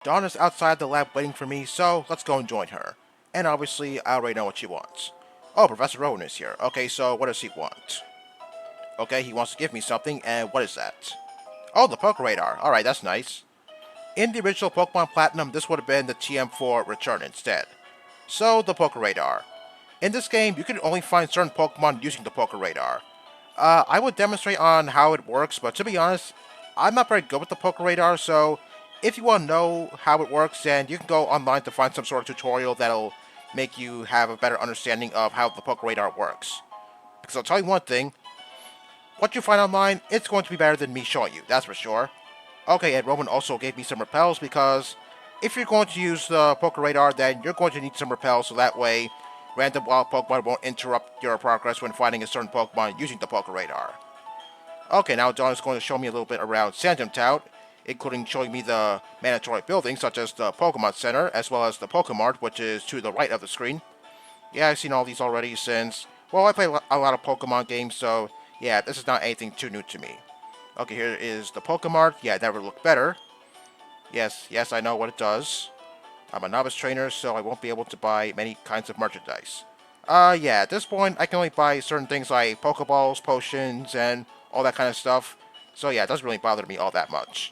Dawn is outside the lab waiting for me, so let's go and join her. And obviously, I already know what she wants. Oh, Professor Rowan is here. Okay, so what does he want? Okay, he wants to give me something, and what is that? Oh, the Poke Radar. Alright, that's nice. In the original Pokemon Platinum, this would have been the TM4 Return instead. So, the Poke Radar. In this game, you can only find certain Pokemon using the Poke Radar. I would demonstrate on how it works, but to be honest, I'm not very good with the Poke Radar, so if you want to know how it works, then you can go online to find some sort of tutorial that'll make you have a better understanding of how the Poke Radar works. Because I'll tell you one thing, what you find online, it's going to be better than me showing you, that's for sure. Okay, and Roman also gave me some repels because if you're going to use the Poke Radar, then you're going to need some repels so that way random wild Pokemon won't interrupt your progress when finding a certain Pokemon using the Poke Radar. Okay, now Dawn is going to show me a little bit around Sandgem Town, including showing me the mandatory buildings such as the Pokemon Center, as well as the Pokemart, which is to the right of the screen. Yeah, I've seen all these already since, well, I play a lot of Pokemon games, so yeah, this is not anything too new to me. Okay, here is the Pokemart. Yeah, it never looked better. Yes, I know what it does. I'm a novice trainer, so I won't be able to buy many kinds of merchandise. Yeah, at this point, I can only buy certain things like Pokeballs, potions, and all that kind of stuff. So yeah, it doesn't really bother me all that much.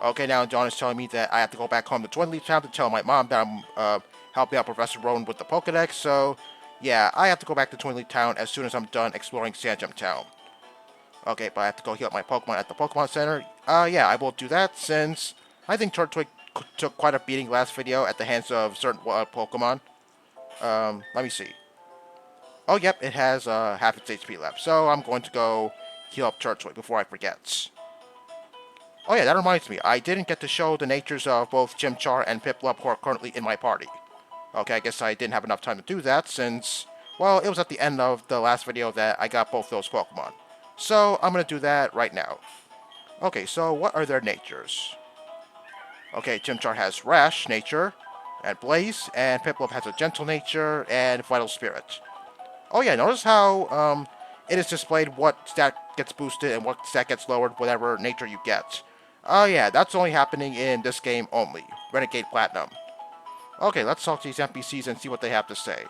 Okay, now John is telling me that I have to go back home to Twinleaf Town to tell my mom that I'm helping out Professor Rowan with the Pokedex, so yeah, I have to go back to Twinleaf Town as soon as I'm done exploring Sandgem Town. Okay, but I have to go heal up my Pokemon at the Pokemon Center. Yeah, I will do that since I think Turtwig took quite a beating last video at the hands of certain Pokemon. Let me see. Oh, yep, it has half its HP left, so I'm going to go heal up Turtwig before I forget. Oh yeah, that reminds me, I didn't get to show the natures of both Chimchar and Piplup who are currently in my party. Okay, I guess I didn't have enough time to do that since, well, it was at the end of the last video that I got both those Pokemon. So, I'm going to do that right now. Okay, so what are their natures? Okay, Chimchar has Rash nature, and Blaze, and Piplup has a Gentle nature, and Vital Spirit. Oh yeah, notice how it is displayed what stat gets boosted and what stat gets lowered, whatever nature you get. Oh yeah, that's only happening in this game only. Renegade Platinum. Okay, let's talk to these NPCs and see what they have to say.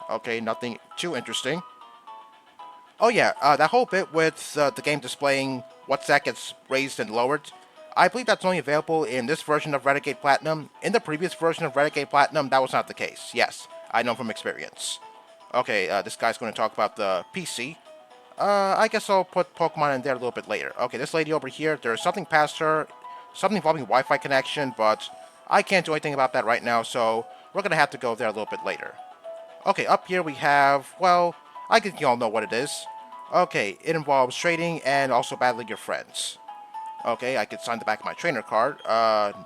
Okay, nothing too interesting. Oh yeah, that whole bit with the game displaying what stat gets raised and lowered, I believe that's only available in this version of Renegade Platinum. In the previous version of Renegade Platinum, that was not the case. Yes, I know from experience. Okay, this guy's going to talk about the PC. I guess I'll put Pokemon in there a little bit later. Okay, this lady over here, there's something past her, something involving Wi-Fi connection, but I can't do anything about that right now, so we're going to have to go there a little bit later. Okay, up here we have, well, I think you all know what it is. Okay, it involves trading and also battling your friends. Okay, I could sign the back of my trainer card.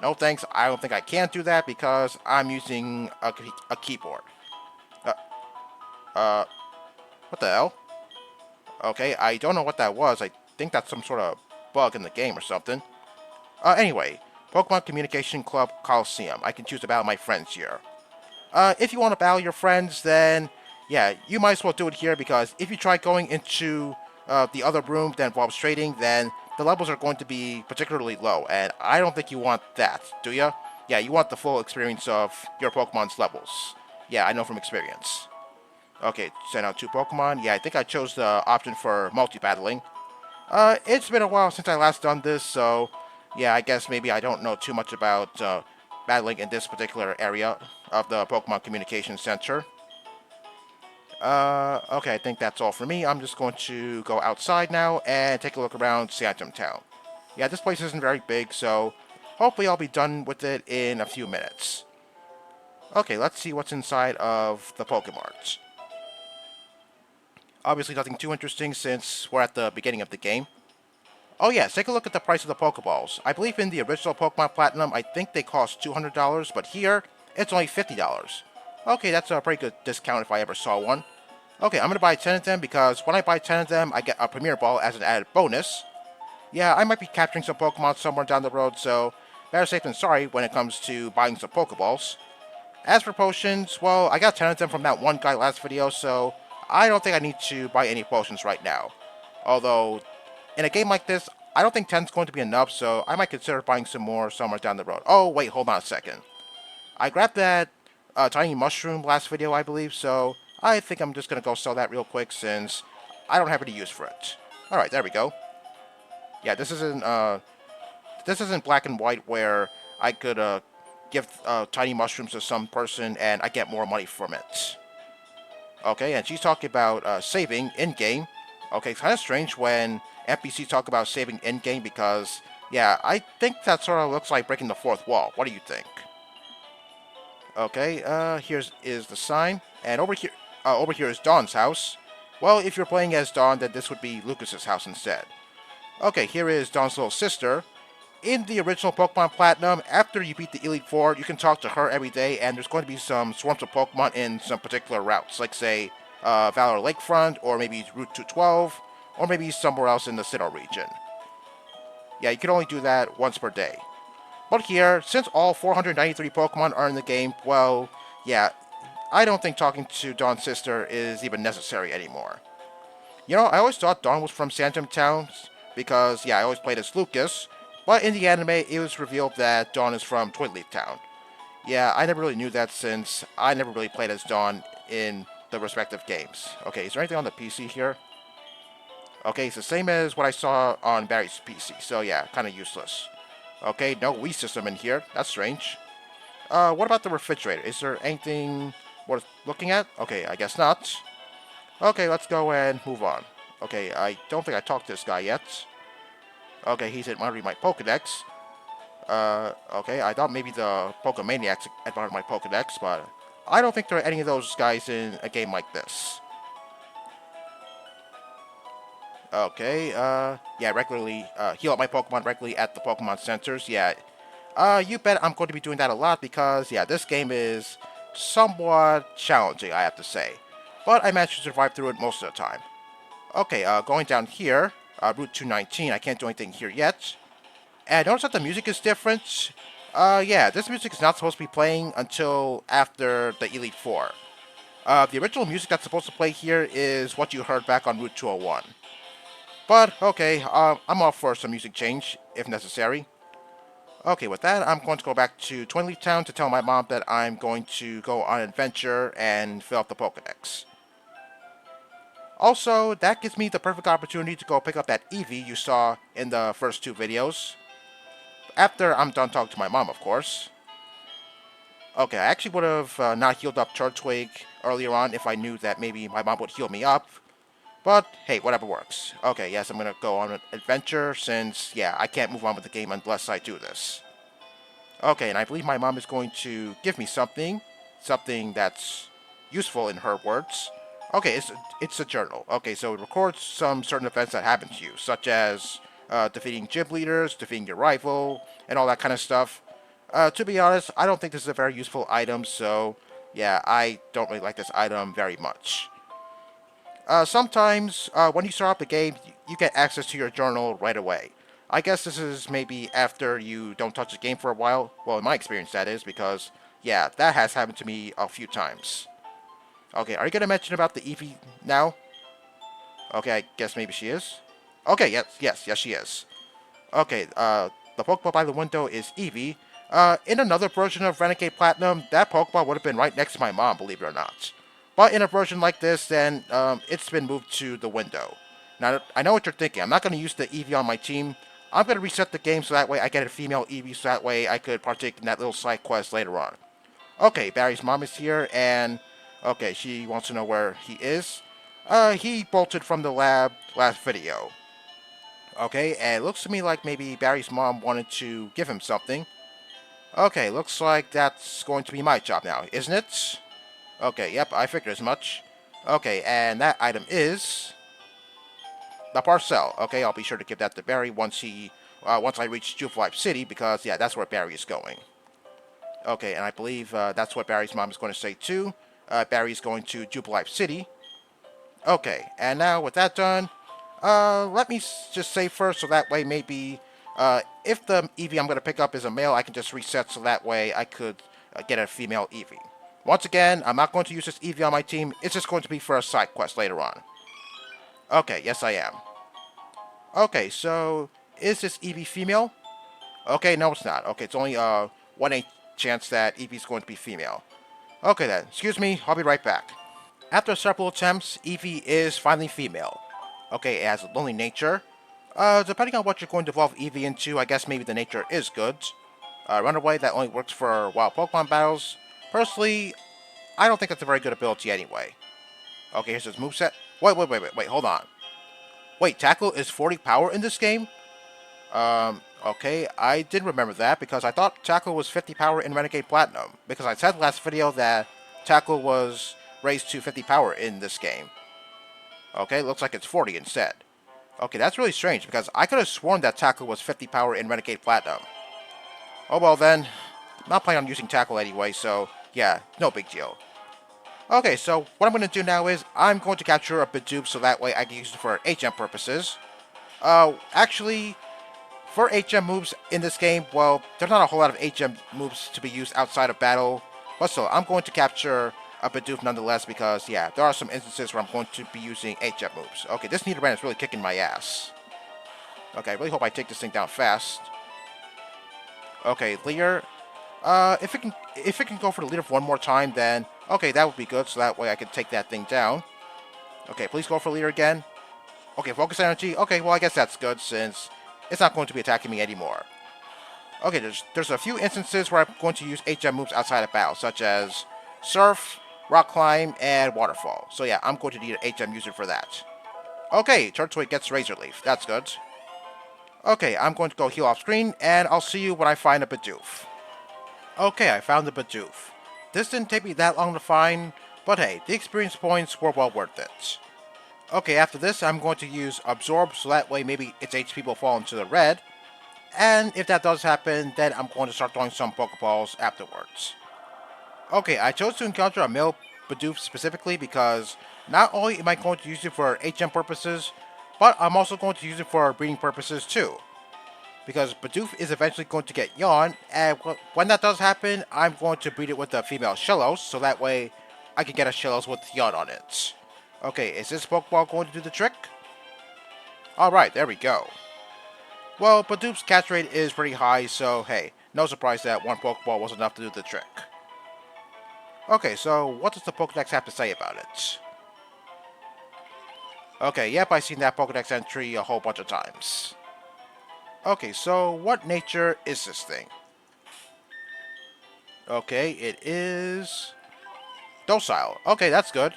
No thanks, I don't think I can do that because I'm using a keyboard. Uh, uh, what the hell? Okay, I don't know what that was. I think that's some sort of bug in the game or something. Anyway, Pokemon Communication Club Coliseum. I can choose to battle my friends here. If you want to battle your friends, then yeah, you might as well do it here because if you try going into the other room that involves trading, then the levels are going to be particularly low, and I don't think you want that, do ya? Yeah, you want the full experience of your Pokemon's levels. Yeah, I know from experience. Okay, send out two Pokemon. Yeah, I think I chose the option for multi-battling. It's been a while since I last done this, so yeah, I guess maybe I don't know too much about battling in this particular area of the Pokemon Communication Center. Okay, I think that's all for me. I'm just going to go outside now and take a look around Sandgem Town. Yeah, this place isn't very big, so hopefully I'll be done with it in a few minutes. Okay, let's see what's inside of the Pokemarts. Obviously nothing too interesting since we're at the beginning of the game. Oh yes, take a look at the price of the Pokeballs. I believe in the original Pokemon Platinum, I think they cost $200, but here, it's only $50. Okay, that's a pretty good discount if I ever saw one. Okay, I'm going to buy 10 of them because when I buy 10 of them, I get a Premier Ball as an added bonus. Yeah, I might be capturing some Pokemon somewhere down the road, so better safe than sorry when it comes to buying some Pokeballs. As for potions, well, I got 10 of them from that one guy last video, so I don't think I need to buy any potions right now. Although, in a game like this, I don't think 10 is going to be enough, so I might consider buying some more somewhere down the road. Oh, wait, hold on a second. I grabbed that tiny mushroom last video, I believe, so I think I'm just going to go sell that real quick since I don't have any use for it. Alright, there we go. Yeah, this isn't black and white where I could give tiny mushrooms to some person and I get more money from it. Okay, and she's talking about saving in-game. Okay, it's kind of strange when NPCs talk about saving in-game because, yeah, I think that sort of looks like breaking the fourth wall. What do you think? Okay, here's is the sign, and over here is Dawn's house. Well, if you're playing as Dawn, then this would be Lucas's house instead. Okay, here is Dawn's little sister. In the original Pokemon Platinum, after you beat the Elite Four, you can talk to her every day, and there's going to be some swarms of Pokemon in some particular routes, like say Valor Lakefront, or maybe Route 212, or maybe somewhere else in the Sinnoh region. Yeah, you can only do that once per day. But here, since all 493 Pokemon are in the game, well, yeah, I don't think talking to Dawn's sister is even necessary anymore. You know, I always thought Dawn was from Sandgem Town, because, yeah, I always played as Lucas, but in the anime, it was revealed that Dawn is from Twinleaf Town. Yeah, I never really knew that since I never really played as Dawn in the respective games. Okay, is there anything on the PC here? Okay, it's the same as what I saw on Barry's PC, so yeah, kind of useless. Okay, no Wii system in here. That's strange. What about the refrigerator? Is there anything worth looking at? Okay, I guess not. Okay, let's go and move on. Okay, I don't think I talked to this guy yet. Okay, he's admiring my Pokedex. Okay, I thought maybe the Pokemaniacs admired my Pokedex, but I don't think there are any of those guys in a game like this. Okay, yeah, regularly, heal up my Pokemon regularly at the Pokemon Centers, yeah. You bet I'm going to be doing that a lot because, yeah, this game is somewhat challenging, I have to say. But I managed to survive through it most of the time. Okay, going down here, Route 219, I can't do anything here yet. And notice that the music is different. Yeah, this music is not supposed to be playing until after the Elite Four. The original music that's supposed to play here is what you heard back on Route 201. But, okay, I'm off for some music change, if necessary. Okay, with that, I'm going to go back to Twinleaf Town to tell my mom that I'm going to go on an adventure and fill up the Pokedex. Also, that gives me the perfect opportunity to go pick up that Eevee you saw in the first two videos. After I'm done talking to my mom, of course. Okay, I actually would have not healed up Turtwig earlier on if I knew that maybe my mom would heal me up. But, hey, whatever works. Okay, yes, I'm going to go on an adventure since, yeah, I can't move on with the game unless I do this. Okay, and I believe my mom is going to give me something. Something that's useful in her words. Okay, it's a journal. Okay, so it records some certain events that happen to you, such as defeating gym leaders, defeating your rival, and all that kind of stuff. To be honest, I don't think this is a very useful item, so yeah, I don't really like this item very much. Sometimes, when you start up the game, you get access to your journal right away. I guess this is maybe after you don't touch the game for a while. Well, in my experience, that is, because, yeah, that has happened to me a few times. Okay, are you going to mention about the Eevee now? Okay, I guess maybe she is. Okay, yes, she is. Okay, the Pokeball by the window is Eevee. In another version of Renegade Platinum, that Pokeball would have been right next to my mom, believe it or not. But in a version like this, then, it's been moved to the window. Now, I know what you're thinking. I'm not going to use the Eevee on my team. I'm going to reset the game so that way I get a female Eevee, so that way I could partake in that little side quest later on. Okay, Barry's mom is here, and okay, she wants to know where he is. He bolted from the lab last video. Okay, and it looks to me like maybe Barry's mom wanted to give him something. Okay, looks like that's going to be my job now, isn't it? Okay, yep, I figured as much. Okay, and that item is the parcel. Okay, I'll be sure to give that to Barry once I reach Jubilife City, because yeah, that's where Barry is going. Okay, and I believe that's what Barry's mom is going to say too. Barry's going to Jubilife City. Okay, and now with that done, let me just say first, so that way maybe if the Eevee I'm going to pick up is a male, I can just reset so that way I could get a female Eevee. Once again, I'm not going to use this Eevee on my team. It's just going to be for a side quest later on. Okay, yes I am. Okay, so Is this Eevee female? Okay, no it's not. Okay, it's only 1/8 chance that Eevee's going to be female. Okay then, excuse me, I'll be right back. After several attempts, Eevee is finally female. Okay, it has a lonely nature. Depending on what you're going to evolve Eevee into, I guess maybe the nature is good. Runaway, that only works for wild Pokemon battles. Personally, I don't think that's a very good ability anyway. Okay, here's his moveset. Wait, hold on. Wait, Tackle is 40 power in this game? Okay, I did remember that because I thought Tackle was 50 power in Renegade Platinum. Because I said last video that Tackle was raised to 50 power in this game. Okay, looks like it's 40 instead. Okay, that's really strange because I could have sworn that Tackle was 50 power in Renegade Platinum. Oh well then, I'm not planning on using Tackle anyway, so yeah, no big deal. Okay, so what I'm going to do now is I'm going to capture a Bidoof so that way I can use it for HM purposes. Actually, for HM moves in this game, well, there's not a whole lot of HM moves to be used outside of battle. But still, I'm going to capture a Bidoof nonetheless because, yeah, there are some instances where I'm going to be using HM moves. Okay, this Nidoran is really kicking my ass. Okay, I really hope I take this thing down fast. Okay, Leer. If it can go for the leader one more time, then okay, that would be good. So that way I can take that thing down. Okay, please go for leader again. Okay, focus energy. Okay, well I guess that's good since it's not going to be attacking me anymore. Okay, there's a few instances where I'm going to use HM moves outside of battle, such as Surf, Rock Climb, and Waterfall. So yeah, I'm going to need an HM user for that. Okay, Turtwig gets Razor Leaf. That's good. Okay, I'm going to go heal off screen, and I'll see you when I find a Bidoof. Okay, I found the Bidoof. This didn't take me that long to find, but hey, the experience points were well worth it. Okay, after this, I'm going to use Absorb, so that way maybe its HP will fall into the red. And if that does happen, then I'm going to start throwing some Pokeballs afterwards. Okay, I chose to encounter a male Bidoof specifically because not only am I going to use it for HM purposes, but I'm also going to use it for breeding purposes too. Because Bidoof is eventually going to get Yawn, and when that does happen, I'm going to breed it with a female Shellos, so that way I can get a Shellos with Yawn on it. Okay, is this Pokeball going to do the trick? Alright, there we go. Well, Bidoof's catch rate is pretty high, so hey, no surprise that one Pokeball was enough to do the trick. Okay, so what does the Pokedex have to say about it? Okay, yep, I've seen that Pokedex entry a whole bunch of times. Okay, so what nature is this thing? Okay, it is docile. Okay, that's good.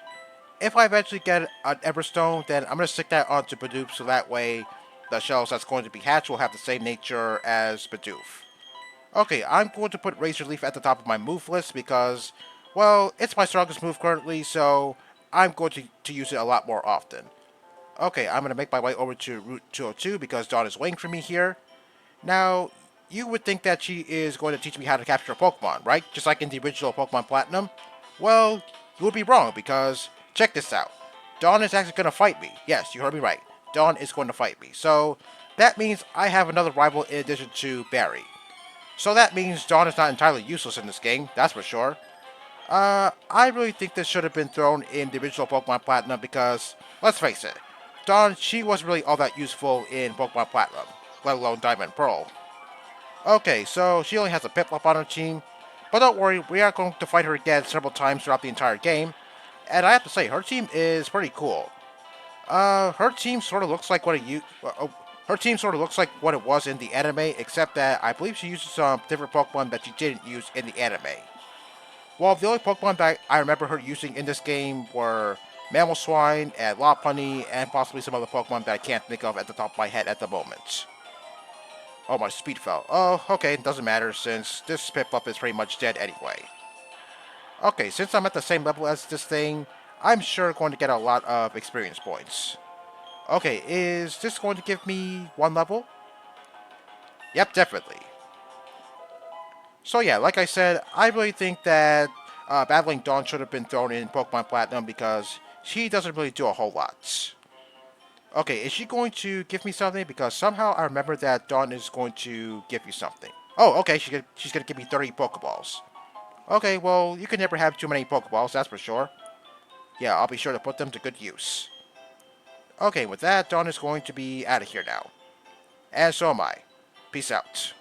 If I eventually get an Everstone, then I'm going to stick that onto Bidoof so that way the shells that's going to be hatched will have the same nature as Bidoof. Okay, I'm going to put Razor Leaf at the top of my move list because, well, it's my strongest move currently, so I'm going to use it a lot more often. Okay, I'm going to make my way over to Route 202 because Dawn is waiting for me here. Now, you would think that she is going to teach me how to capture a Pokemon, right? Just like in the original Pokemon Platinum. Well, you would be wrong because, check this out. Dawn is actually going to fight me. Yes, you heard me right. Dawn is going to fight me. So, that means I have another rival in addition to Barry. So that means Dawn is not entirely useless in this game, that's for sure. I really think this should have been thrown in the original Pokemon Platinum because, let's face it, Dawn, she wasn't really all that useful in Pokemon Platinum, let alone Diamond and Pearl. Okay, so she only has a Piplup on her team, but don't worry, we are going to fight her again several times throughout the entire game, and I have to say, her team is pretty cool. Her team sort of looks like her team sort of looks like what it was in the anime, except that I believe she uses some different Pokemon that she didn't use in the anime. Well, the only Pokemon that I remember her using in this game were Mamoswine and Lopunny, and possibly some other Pokemon that I can't think of at the top of my head at the moment. Oh, my speed fell. Oh, okay, it doesn't matter since this Piplup is pretty much dead anyway. Okay, since I'm at the same level as this thing, I'm sure going to get a lot of experience points. Okay, is this going to give me one level? Yep, definitely. So yeah, like I said, I really think that Battling Dawn should have been thrown in Pokemon Platinum because she doesn't really do a whole lot. Okay, is she going to give me something? Because somehow I remember that Dawn is going to give you something. Oh, okay, she's going to give me 30 Pokeballs. Okay, well, you can never have too many Pokeballs, that's for sure. Yeah, I'll be sure to put them to good use. Okay, with that, Dawn is going to be out of here now. and so am I. Peace out.